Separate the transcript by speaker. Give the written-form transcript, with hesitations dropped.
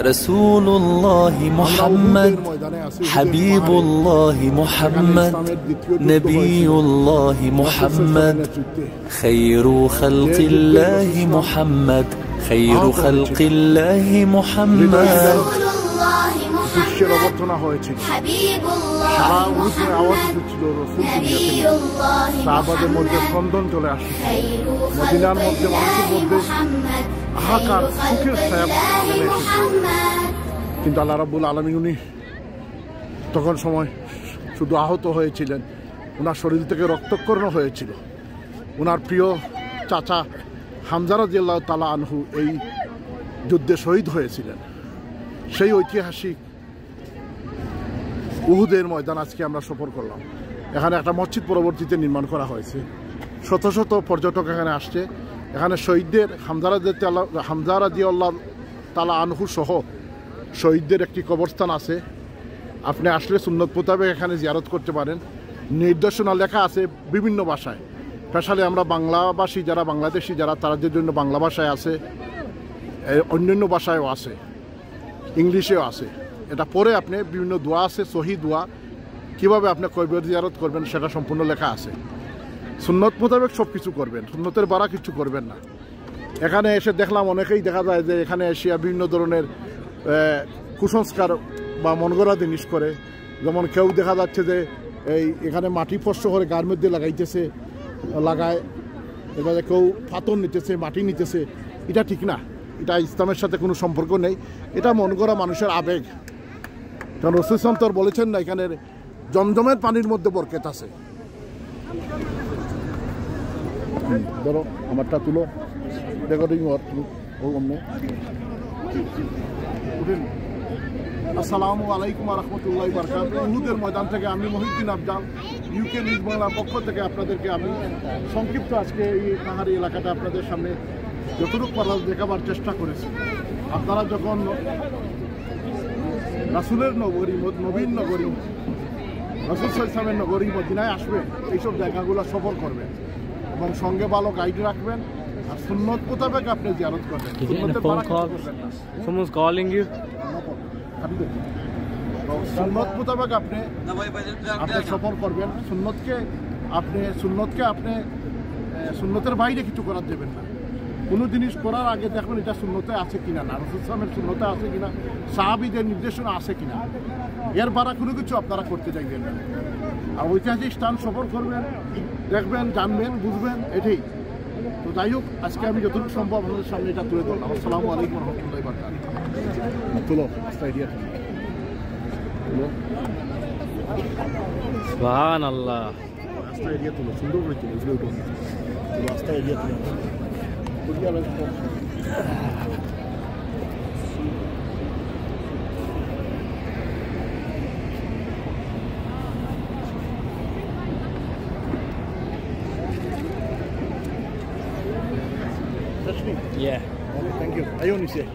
Speaker 1: রসুল্লাহ মুহাম্মদ হাবিবুল্লাহ মুহাম্মদ নবিউল্লাহ মুহাম্মদ খায়রু খালকিল্লাহ মুহাম্মদ খায়রু খালকিল্লাহ মুহাম্মদ
Speaker 2: বিশ্বের অবর্তনা হয়েছিল। সারা উহুদের আওয়াজ উঠেছিল রসুল সাহাবাদের মধ্যে স্পন্দন চলে আসে, মদিনার মধ্যে মানুষের মধ্যে হাহাকার সুখের ছায়া নেমে এসেছে। কিন্তু আল্লাহ রাব্বুল আলামিন উনি তখন সময় শুধু আহত হয়েছিলেন, ওনার শরীর থেকে রক্তক্ষরণ হয়েছিল। ওনার প্রিয় চাচা হামজা রাদিয়াল্লাহু তাআলা আনহু এই যুদ্ধে শহীদ হয়েছিলেন। সেই ঐতিহাসিক উহুদের ময়দান আজকে আমরা সফর করলাম। এখানে একটা মসজিদ পরবর্তীতে নির্মাণ করা হয়েছে, শত শত পর্যটক এখানে আসছে। এখানে শহীদদের হামজা রাদিয়াল্লাহু তাআলা আনহু সহ শহীদদের একটি কবরস্থান আছে। আপনি আসলে সুন্নত মোতাবেক এখানে জিয়ারত করতে পারেন। নির্দেশনা লেখা আছে বিভিন্ন ভাষায়, স্পেশালি আমরা বাংলাভাষী যারা, বাংলাদেশি যারা, তাদের জন্য বাংলা ভাষায় আছে, অন্যান্য ভাষায়ও আছে, ইংলিশেও আছে। এটা পরে আপনি বিভিন্ন দোয়া আছে, সহি দোয়া, কীভাবে আপনি কবর জিয়ারত করবেন সেটা সম্পূর্ণ লেখা আছে। সুন্নত মোতাবেক সব কিছু করবেন, সুন্নতের বাড়া কিছু করবেন না। এখানে এসে দেখলাম অনেকেই দেখা যায় যে এখানে এসে বিভিন্ন ধরনের কুসংস্কার বা মনগড়া জিনিস করে। যেমন কেউ দেখা যাচ্ছে যে এখানে মাটি ফস্য করে গার মধ্যে লাগাইতেছে, লাগায় এবারে কেউ পাথর নিতেছে, মাটি নিতেছে। এটা ঠিক না, এটা ইসলামের সাথে কোনো সম্পর্ক নেই। এটা মন গড়া মানুষের আবেগ। কারণ রাসূল সাল্লাল্লাহু আলাইহি ওয়াসাল্লাম বলেছেন না, এখানের জমজমের পানির মধ্যে বরকত আছে। ধরো আমারটা তুলো, রেকর্ডিং আসসালামু আলাইকুম ওয়া রাহমাতুল্লাহি ওয়া বারাকাতুহু। উহুদের ময়দান থেকে আমি মহিউদ্দিন আফজাল, ইউকে নিউজ বাংলার পক্ষ থেকে আপনাদেরকে আমি সংক্ষিপ্ত আজকে এই পাহাড়ি এলাকাটা আপনাদের সামনে যতটুকু পারা দেখাবার চেষ্টা করেছি। আপনারা যখন রাসূলের নগরী, নবীন নগরী, রাসূল সাল্লাল্লাহু আলাইহি ওয়াসাল্লামের নগরী মদিনায় আসবেন, এইসব জায়গাগুলো সফর করবেন এবং সঙ্গে ভালো গাইড রাখবেন আর সুন্নত মোতাবেক আপনি জিয়ারত করবেন। সুন্নত মোতাবেক আপনি সফর করবেন। সুন্নতকে আপনি সুন্নতের বাইরে কিছু করার দেবেন না। কোনো জিনিস করার আগে দেখবেন এটা সুন্নতে আছে কিনা, না রাসূল সাল্লাল্লাহু আলাইহি ওয়াসাল্লামের সুন্নতে আছে কিনা, সাহাবীদের নির্দেশনা আছে কিনা, এর বারা কোনো কিছু আপনারা করতে চাইবেন না। আর ঐতিহাসিক স্থান সফর করবেন, দেখবেন, জানবেন, বুঝবেন, এটাই। তো যাই হোক, আজকে আমি যতটুকু সম্ভব আপনাদের সামনে এটা তুলে ধরলাম। আসসালামু আলাইকুম ওয়া রাহমাতুল্লাহি ওয়া বারাকাতুহু। তুলো রাস্তা এরিয়া তুলো,
Speaker 3: সুবহানাল্লাহ,
Speaker 2: রাস্তা এরিয়া তুলো, সুন্দর করে তুলো, তুলো রাস্তা এরিয়া তুলো।
Speaker 3: Yeah.
Speaker 2: Thank you. Ayun, you say.